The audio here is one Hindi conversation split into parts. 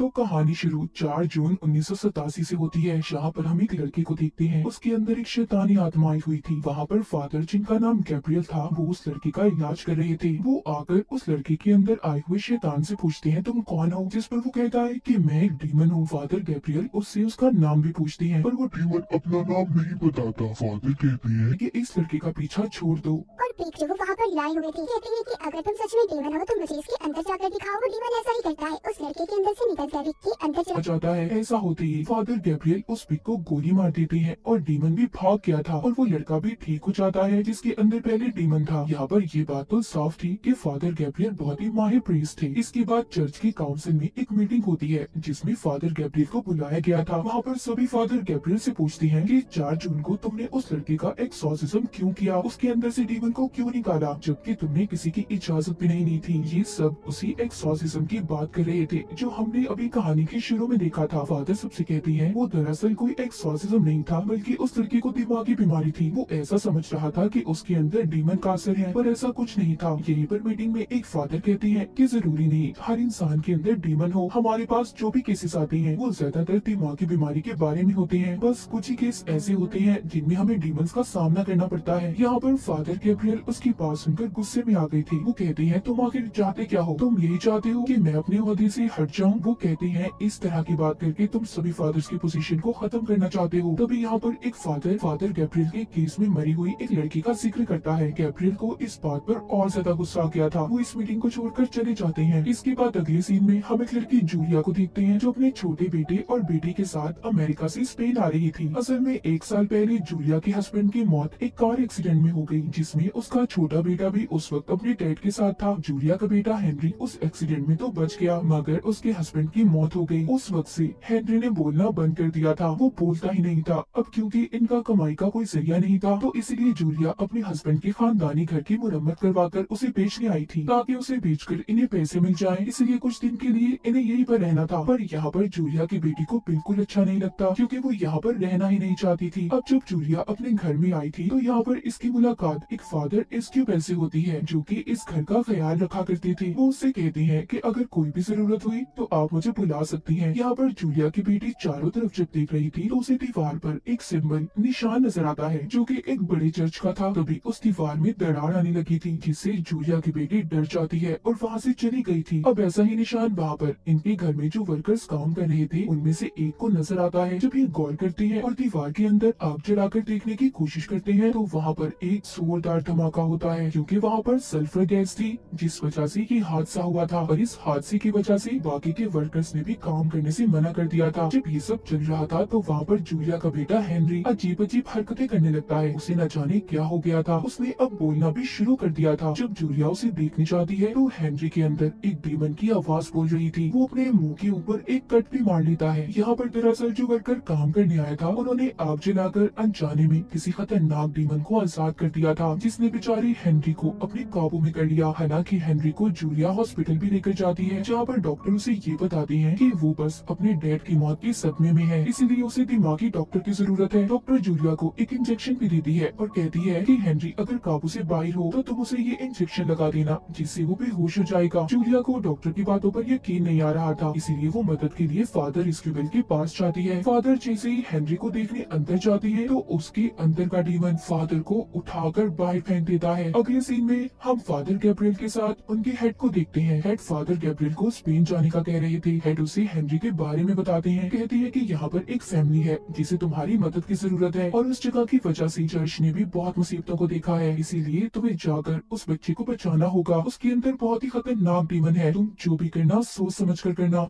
तो कहानी शुरू 4 जून 1987 से होती है, जहाँ पर हम एक लड़के को देखते हैं। उसके अंदर एक शैतानी आत्मा आई हुई थी। वहाँ पर फादर, जिनका नाम गैब्रियल था, वो उस लड़के का इलाज कर रहे थे। वो आकर उस लड़के के अंदर आए हुए शैतान से पूछते हैं, तुम कौन हो? जिस पर वो कहता है कि मैं एक डीमन हूँ। फादर गैब्रियल उससे उसका नाम भी पूछते हैं, पर वो डीमन अपना नाम नहीं बताता। फादर कहते हैं कि इस लड़के का पीछा छोड़ दो। और पीक जो वो वहाँ पर लाए हुए थे, कहते हैं कि अगर तुम सच में डीमन हो तो मुझे इसके अंदर जाकर दिखाओ। वो डीमन ऐसा ही करता है, उस लड़के के अंदर से निकलकर विक के अंदर चला जाता है। ऐसा होते ही फादर गैब्रियल उस पिग को गोली मार देते हैं और डीमन भी भाग गया था और वो लड़का भी ठीक हो जाता है, जिसके अंदर पहले डीमन था। यहाँ पर ये बात तो साफ थी कि फादर गैब्रियल बहुत ही माहिर प्रीस्ट थे। इसके बाद चर्च की काउंसिल में एक मीटिंग होती है, जिसमें फादर गैब्रियल को बुलाया गया था। वहाँ पर सभी फादर गैब्रियल से पूछते हैं कि 4 जून को तुमने उस लड़के का एक्सॉर्सिज्म क्यों किया, उसके अंदर से डीमन को क्यों निकाला, जबकि तुमने किसी की इजाजत भी नहीं ली थी। ये सब उसी एक्सॉर्सिज्म की बात कर रहे थे जो हमने अभी कहानी के शुरू में देखा था। फादर सबसे कहती है वो दरअसल कोई एक्सॉर्सिज्म नहीं था, बल्कि उस लड़के को दिमागी बीमारी थी। वो ऐसा समझ रहा था कि उसके अंदर डीमन का असर है, पर ऐसा कुछ नहीं था। यहीं पर मीटिंग में एक फादर कहती है कि जरूरी नहीं हर इंसान के अंदर डीमन हो। हमारे पास जो भी केसेस आते हैं वो ज्यादातर दिमागी बीमारी के बारे में होते हैं। बस कुछ ही केस ऐसे होते हैं जिनमें हमें डीमंस का सामना करना पड़ता है। यहाँ पर फादर गैब्रियल उसकी बात सुनकर गुस्से में आ गई थी। वो कहती है तुम आखिर चाहते क्या हो? तुम यही चाहते हो कि मैं अपने ओहदे से हट जाऊं? वो कहते हैं इस तरह की बात करके तुम सभी फादर्स की पोजीशन को खत्म करना चाहते हो। तभी यहाँ पर एक फादर गैब्रियल के केस में मरी हुई एक लड़की का जिक्र करता है। गैब्रियल को इस बात पर और ज्यादा गुस्सा आ गया था। वो इस मीटिंग को छोड़कर चले जाते हैं। इसके बाद अगले सीन में हम एक लड़की जूलिया को देखते हैं, जो अपने छोटे बेटे और बेटी के साथ अमेरिका से स्पेन आ रही थी। असल में 1 साल पहले जूलिया के हस्बैंड की मौत एक कार एक्सीडेंट में हो गई, जिसमें उसका छोटा बेटा भी उस वक्त अपने डैड के साथ था। जूलिया का बेटा हेनरी उस एक्सीडेंट में तो बच गया, मगर उसके हस्बैंड की मौत हो गई। उस वक्त से हेनरी ने बोलना बंद कर दिया था। वो बोलता ही नहीं था। अब क्योंकि इनका कमाई का कोई जरिया नहीं था, तो इसलिए जूलिया अपने हस्बैंड के खानदानी घर की मुरम्मत करवाकर उसे बेचने आई थी, ताकि उसे बेचकर इन्हें पैसे मिल जाएं। इसलिए कुछ दिन के लिए इन्हें यहीं पर रहना था। पर यहाँ पर जूलिया की बेटी को बिल्कुल अच्छा नहीं लगता, क्योंकि वो यहाँ पर रहना ही नहीं चाहती थी। अब जब जूलिया अपने घर में आई थी, तो यहाँ पर इसकी मुलाकात एक फादर एस्क्यूबेल से होती है, जो कि इस घर का ख्याल रखा करते थे। वो उससे कहती हैं कि अगर कोई भी जरूरत हुई तो आप मुझे बुला सकती हैं। यहाँ पर जूलिया की बेटी चारों तरफ जब देख रही थी, तो उसे दीवार पर एक सिंबल निशान नजर आता है, जो कि एक बड़े चर्च का था। तभी उस दीवार में दरार आने लगी थी, जिससे जूलिया की बेटी डर जाती है और वहाँ से चली गई थी। अब ऐसा ही निशान वहाँ पर इनके घर में जो वर्कर्स काम कर रहे थे, उनमें से एक को नजर आता है। जब ये गौर करती है और दीवार के अंदर आग जलाकर देखने की कोशिश करते हैं, तो वहाँ पर एक जोरदार धमाका होता है, क्योंकि वहाँ पर सल्फर गैस थी, जिस वजह से ये हादसा हुआ था। और इस हादसे की वजह से बाकी के वर्कर्स ने भी काम करने से मना कर दिया था। जब ये सब चल रहा था, तो वहाँ पर जूलिया का बेटा हेनरी अजीब अजीब हरकतें करने लगता है। उसे न जाने क्या हो गया था, उसने अब बोलना भी शुरू कर दिया था। जब जूलिया उसे देखने जाती है, तो हेनरी के अंदर एक डीमन की आवाज बोल रही थी। वो अपने मुंह के ऊपर एक कट भी मार लेता है। यहाँ पर दरअसल जो वर्कर काम करने आया था, उन्होंने आग जलाकर अनजाने में किसी खतरनाक डीमन को आजाद कर दिया था, जिसने बेचारी हेनरी को अपने काबू में कर लिया। हालांकि हेनरी को जूलिया हॉस्पिटल भी लेकर जाती है, जहाँ पर डॉक्टर उसे ये बताते हैं कि वो बस अपने डैड की मौत के सदमे में है, इसीलिए उसे दिमागी डॉक्टर की जरूरत है। डॉक्टर जूलिया को एक इंजेक्शन भी देती है और कहती है कि हेनरी अगर काबू से बाहर हो तो तुम उसे ये इंजेक्शन लगा देना, जिससे वो बेहोश हो जाएगा। जूलिया को डॉक्टर की बातों पर यकीन नहीं आ रहा था, इसीलिए वो मदद के लिए फादर एस्क्यूबेल के पास जाती है। फादर जैसे ही हेनरी को देखने अंदर जाती है, तो उसके अंदर का डीमन फादर को उठाकर बाहर फेंक देता है। अगले सीन में हम फादर गैब्रियल के साथ उनके हेड को देखते हैं। हेड फादर गैब्रियल को स्पेन जाने का कह रहे थे। हेड उसे हेनरी के बारे में बताते हैं। कहती है कि यहाँ पर एक फैमिली है जिसे तुम्हारी मदद की जरूरत है, और उस जगह की वजह से चर्च ने भी बहुत मुसीबतों को देखा है, इसीलिए तुम्हें जाकर उस बच्चे को बचाना होगा। उसके अंदर बहुत ही खतरनाक डीमन है, तुम जो भी करना सोच समझ कर करना।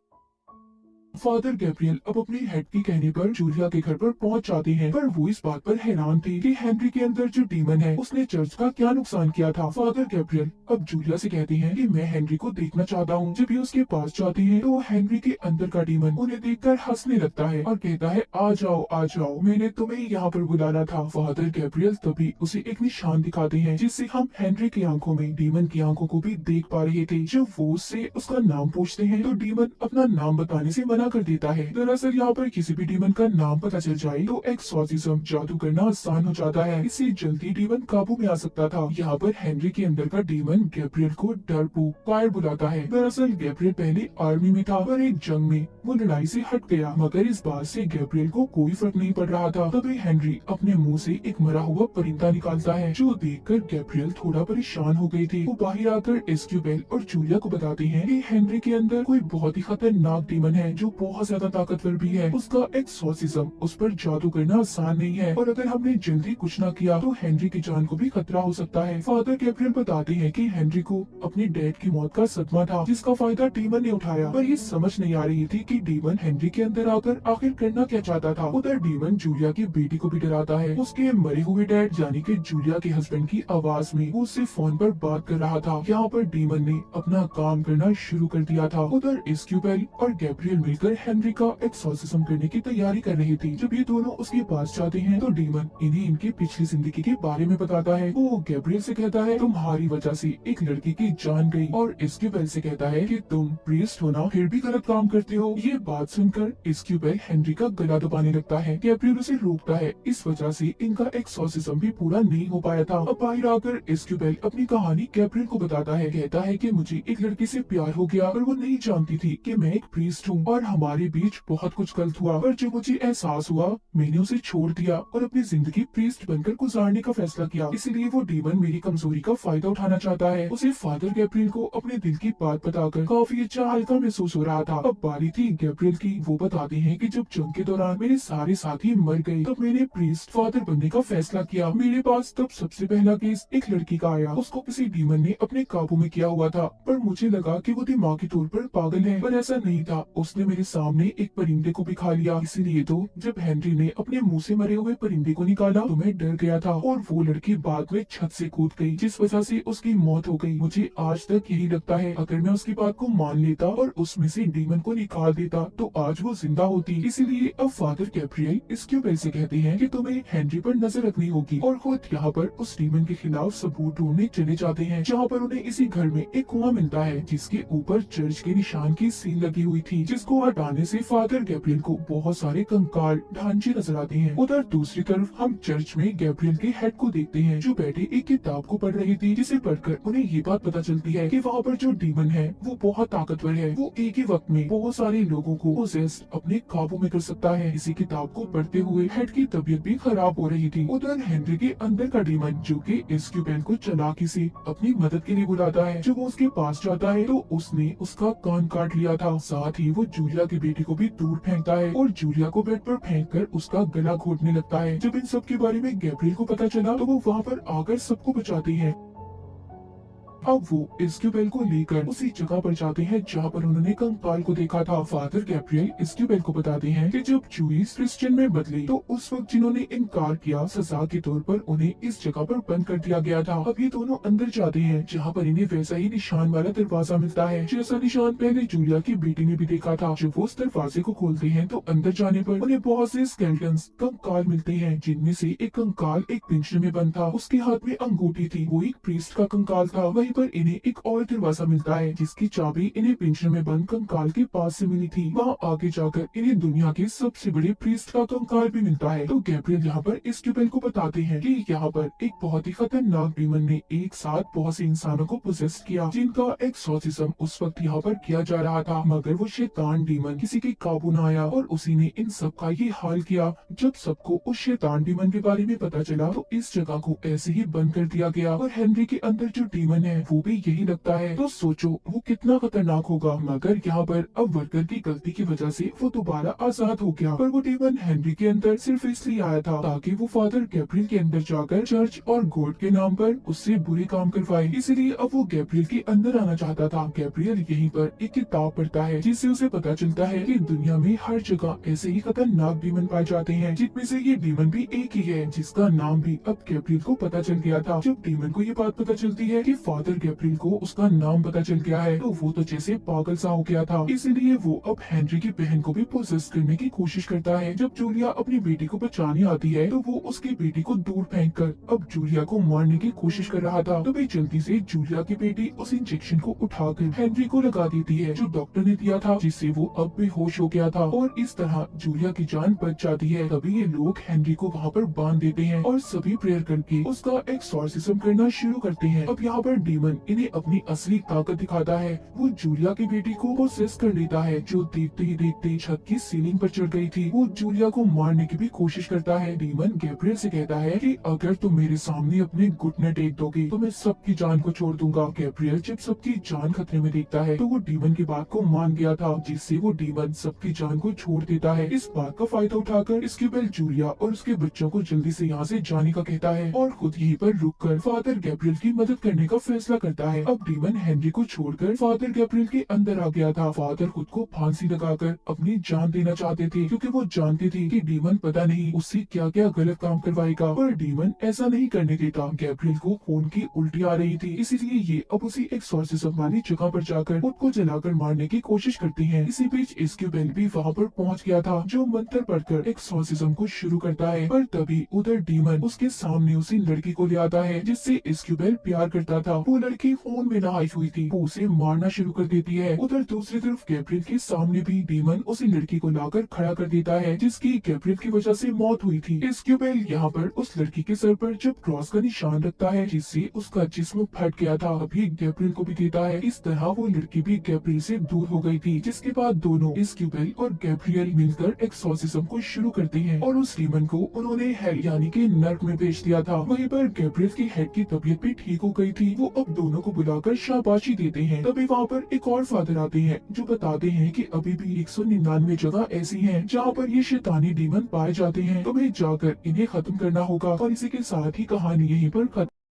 फादर गैब्रियल अब अपने हेड के कहने पर जूलिया के घर पर पहुंच जाते हैं, पर वो इस बात पर हैरान थे कि हेनरी के अंदर जो डीमन है उसने चर्च का क्या नुकसान किया था। फादर गैब्रियल अब जूलिया से कहते हैं कि मैं हेनरी को देखना चाहता हूँ। जब ये उसके पास जाते हैं, तो हेनरी के अंदर का डीमन उन्हें देखकर हंसने लगता है और कहता है आ जाओ, मैंने तुम्हें यहाँ पर बुलाना था। फादर गैब्रियल तभी उसे एक निशान दिखाते हैं, जिससे हम हेनरी की आंखों में डीमन की आंखों को भी देख पा रहे थे। जब वो उससे उसका नाम पूछते हैं, तो डीमन अपना नाम बताने से मना मना कर देता है। दरअसल यहाँ पर किसी भी डीमन का नाम पता चल जाए तो एक्सॉर्सिज्म जादू करना आसान हो जाता है, इससे जल्दी डीमन काबू में आ सकता था। यहाँ पर हेनरी के अंदर का डीमन गैब्रियल को डरपोक फायर बुलाता है। दरअसल गैब्रियल पहले आर्मी में था पर एक जंग में वो लड़ाई से हट गया, मगर इस बात से गैब्रियल को कोई फर्क नहीं पड़ रहा था। तभी हेनरी अपने मुंह से एक मरा हुआ परिंदा निकालता है, जो देखकर गैब्रियल थोड़ा परेशान हो गई थी। वो बाहर आकर एस्क्यूबेल और जूलिया को बताती हैं कि हेनरी के अंदर कोई बहुत ही खतरनाक डीमन है जो बहुत ज्यादा ताकतवर भी है। उसका एक्सॉर्सिज्म उस पर जादू करना आसान नहीं है और अगर हमने जल्दी कुछ न किया तो हेनरी की जान को भी खतरा हो सकता है। फादर गैब्रियल बताते हैं कि हेनरी को अपने डैड की मौत का सदमा था, जिसका फायदा डीमन ने उठाया, पर ये समझ नहीं आ रही थी कि डीमन हेनरी के अंदर आकर आखिर करना क्या चाहता था। उधर डीमन जूलिया की बेटी को भी डराता है। उसके मरे हुए डैड यानी कि जूलिया के हस्बैंड की आवाज में वो उससे फोन पर बात कर रहा था। यहाँ पर डीमन ने अपना काम करना शुरू कर दिया था। उधर एस्क्यूबेल और गैब्रियल मिलकर हेनरी का एक्सॉर्सिज्म करने की तैयारी कर रही थी। जब ये दोनों उसके पास जाते हैं तो डीमन इन्हें इनकी पिछली जिंदगी के बारे में बताता है। वो गैब्रियल से कहता है तुम्हारी वजह से एक लड़की की जान गई, और एस्क्यूबेल से कहता है कि तुम प्रीस्ट होना फिर भी गलत काम करते हो। ये बात सुनकर एस्क्यूबेल हेनरी का गला दबाने लगता है। गैब्रियल उसे रोकता है, इस वजह से इनका एक्सॉर्सिज्म भी पूरा नहीं हो पाया था। अब बाहर आकर एस्क्यूबेल अपनी कहानी गैब्रियल को बताता है। कहता है कि मुझे एक लड़की से प्यार हो गया पर वो नहीं जानती थी कि मैं एक प्रीस्ट हूँ और हमारे बीच बहुत कुछ गलत हुआ, पर जब मुझे एहसास हुआ मैंने उसे छोड़ दिया और अपनी जिंदगी प्रीस्ट बनकर गुजारने का फैसला किया। इसलिए वो डीमन मेरी कमजोरी का फायदा उठाना चाहता है। उसे फादर गैब्रियल को अपने दिल की बात बताकर काफी अच्छा हल्का महसूस हो रहा था। अब बारी थी गैब्रियल की। वो बताते हैं कि जब जंग के दौरान मेरे सारे साथी मर गए तब मैंने प्रीस्ट फादर बनने का फैसला किया। मेरे पास तब सबसे पहला केस एक लड़की का आया। उसको किसी डीमन ने अपने काबू में किया हुआ था, पर मुझे लगा कि वो दिमागी तौर पर पागल है, पर ऐसा नहीं था। उसने मेरे सामने एक परिंदे को भी खा लिया। इसीलिए तो जब हेनरी ने अपने मुंह से मरे हुए परिंदे को निकाला तो मैं डर गया था और वो लड़की बाद में छत से कूद गई, जिस वजह से उसकी मौत हो गई। मुझे आज तक यही लगता है अगर मैं उसकी बात को मान लेता और उसमें से डीमन को निकाल देता तो आज वो जिंदा होती। इसीलिए अब फादर गैब्रियल एस्क्यूबेल से कहते हैं कि तुम्हें हेनरी पर नजर रखनी होगी और खुद यहाँ पर उस डीमन के खिलाफ सबूत ढूंढने चले जाते हैं, जहाँ पर उन्हें इसी घर में एक कुआं मिलता है जिसके ऊपर चर्च के निशान की सील लगी हुई थी, जिसको हटाने से फादर गैब्रियल को बहुत सारे कंकाल ढांचे नजर आते हैं। उधर दूसरी तरफ हम चर्च में गैब्रियल के हेड को देखते हैं जो बैठे एक किताब को पढ़ रही थी, जिसे पढ़कर उन्हें ये बात पता चलती है कि वहाँ पर जो डीमन है वो बहुत ताकतवर है। वो एक ही वक्त में बहुत सारे लोगों को पोसेस अपने काबू में कर सकता है। इसी किताब को पढ़ते हुए हेड की तबीयत भी खराब हो रही थी। उधर हेनरी के अंदर का डीमन जो कि एस्क्यूबेल को चालाकी से अपनी मदद के लिए बुलाता है। जब वो उसके पास जाता है तो उसने उसका कान काट लिया था। साथ ही वो जूलिया की बेटी को भी दूर फेंकता है और जूलिया को बेड पर फेंककर उसका गला घोटने लगता है। जब इन सब के बारे में गैब्रियल को पता चला तो वो वहाँ पर आकर सबको बचाते हैं। अब वो एस्क्यूबेल को लेकर उसी जगह पर जाते हैं जहाँ पर उन्होंने कंकाल को देखा था। फादर गैब्रियल एस्क्यूबेल को बताते हैं कि जब जूइस क्रिश्चियन में बदली तो उस वक्त जिन्होंने इनकार किया सजा के तौर पर उन्हें इस जगह पर बंद कर दिया गया था। अब ये दोनों अंदर जाते हैं जहाँ पर इन्हें वैसा ही निशान वाला दरवाजा मिलता है जैसा निशान पहले जूलिया की बेटी ने भी देखा था। जब वो उस दरवाजे को खोलते हैं तो अंदर जाने पर उन्हें बहुत से स्केलेटन्स कंकाल मिलते हैं, जिनमें से एक कंकाल एक पिंजरे में बंद था। उसके हाथ में अंगूठी थी, वो एक प्रीस्ट का कंकाल था। वहीं पर इन्हें एक और दरवाजा मिलता है जिसकी चाबी इन्हें पिंजरे में बंद कंकाल के पास से मिली थी। वहाँ आगे जाकर इन्हें दुनिया के सबसे बड़े प्रीस्ट का कंकाल भी मिलता है। तो गैब्रियल यहाँ पर एस्क्यूबेल को बताते हैं कि यहाँ पर एक बहुत ही खतरनाक डीमन ने एक साथ बहुत से इंसानों को पोसेस किया, जिनका एक्सॉर्सिज्म उस वक्त यहाँ पर किया जा रहा था, मगर वो शैतान डीमन किसी के काबू न आया और उसी ने इन सब का ये हाल किया। जब सबको उस शैतान डीमन के बारे में पता चला तो इस जगह को ऐसे ही बंद कर दिया गया और हेनरी के अंदर जो डीमन है वो भी यही लगता है। तो सोचो वो कितना खतरनाक होगा। मगर यहाँ पर अब वर्कर की गलती की वजह से वो दोबारा आजाद हो गया, पर वो डीमन हेनरी के अंदर सिर्फ इसलिए आया था ताकि वो फादर गैब्रियल के अंदर जाकर चर्च और गॉड के नाम पर उससे बुरे काम करवाए। इसलिए अब वो गैब्रियल के अंदर आना चाहता था। गैब्रियल यहीं पर एक किताब पढ़ता है जिससे उसे पता चलता है कि दुनिया में हर जगह ऐसे ही खतरनाक डीमन पाए जाते हैं, जिनमें से ये डीमन भी एक ही है जिसका नाम भी अब गैब्रियल को पता चल गया था। जब डीमन को ये बात पता चलती है कि फादर फादर गैब्रियल को उसका नाम पता चल गया है तो वो तो जैसे पागल सा हो गया था। इसलिए वो अब हेनरी की बहन को भी पोसेस करने की कोशिश करता है। जब जूलिया अपनी बेटी को बचाने आती है तो वो उसकी बेटी को दूर फेंककर अब जूलिया को मारने की कोशिश कर रहा था। तभी जल्दी से जूलिया की बेटी उस इंजेक्शन को उठाकर हेनरी को लगा देती है जो डॉक्टर ने दिया था, जिससे वो अब बेहोश हो गया था और इस तरह जूलिया की जान बच जाती है। तभी ये लोग हेनरी को वहाँ पर बांध देते हैं और सभी प्रेयर करके उसका एक्सॉर्सिज्म करना शुरू करते हैं। अब यहाँ पर डीमन इन्हें अपनी असली ताकत दिखाता है। वो जूलिया की बेटी को पोसेस कर लेता है जो देखते ही देखते छत की सीलिंग पर चढ़ गई थी। वो जूलिया को मारने की भी कोशिश करता है। डीमन गैब्रियल से कहता है कि अगर तुम मेरे सामने अपने घुटने टेक दोगे तो मैं सबकी जान को छोड़ दूंगा। गैब्रियल जब सबकी जान खतरे में देखता है तो वो डीमन की बात को मान गया था, जिससे वो डीमन सबकी जान को छोड़ देता है। इस बात का फायदा उठाकर इस्क्यूबेल जूलिया और उसके बच्चों को जल्दी से यहाँ से जाने का कहता है और खुद यहीं पर रुककर फादर गैब्रियल की मदद करने का फैसला करता है। अब डीमन हेनरी को छोड़कर फादर गैब्रियल के अंदर आ गया था। फादर खुद को फांसी लगाकर अपनी जान देना चाहते थे क्योंकि वो जानते थे कि डीमन पता नहीं उससे क्या क्या गलत काम करवाएगा, पर डीमन ऐसा नहीं करने देता। गैब्रियल को खून की उल्टी आ रही थी, इसीलिए ये अब उसी एक्सॉर्सिज्म वाली जगह पर जाकर खुद को जलाकर मारने की कोशिश करते हैं। इसी बीच इस्क्यूबेल भी वहाँ पर पहुँच गया था जो मंत्र पढ़कर एक्सॉर्सिज्म को शुरू करता है, पर तभी उधर डीमन उसके सामने उसी लड़की को ले आता है जिससे इस्क्यूबेल प्यार करता था। वो लड़की खून में नहाई हुई थी, वो उसे मारना शुरू कर देती है। उधर दूसरी तरफ गैब्रियल के सामने भी डीमन उसी लड़की को लाकर खड़ा कर देता है जिसकी गैब्रियल की वजह से मौत हुई थी। इस्क्यूबेल यहाँ पर उस लड़की के सर पर जब क्रॉस का निशान रखता है जिससे उसका जिस्म फट गया था, अभी गैब्रियल को भी देता है। इस तरह वो लड़की भी गैब्रियल से दूर हो गई थी, जिसके बाद दोनों इस्क्यूबेल और गैब्रियल मिलकर एक्सॉर्सिज्म को शुरू करते हैं और उस डीमन को उन्होंने हेल यानी कि नर्क में भेज दिया था। वहीं पर गैब्रियल की हेड की तबीयत भी ठीक हो गई थी। वो अब दोनों को बुलाकर शाबाशी देते हैं। तभी वहाँ पर एक और फादर आते हैं जो बताते हैं कि अभी भी 199 जगह ऐसी हैं जहाँ पर ये शैतानी डीमन पाए जाते हैं। तुम्हें जाकर इन्हें खत्म करना होगा और इसी के साथ ही कहानी यहीं पर खत्म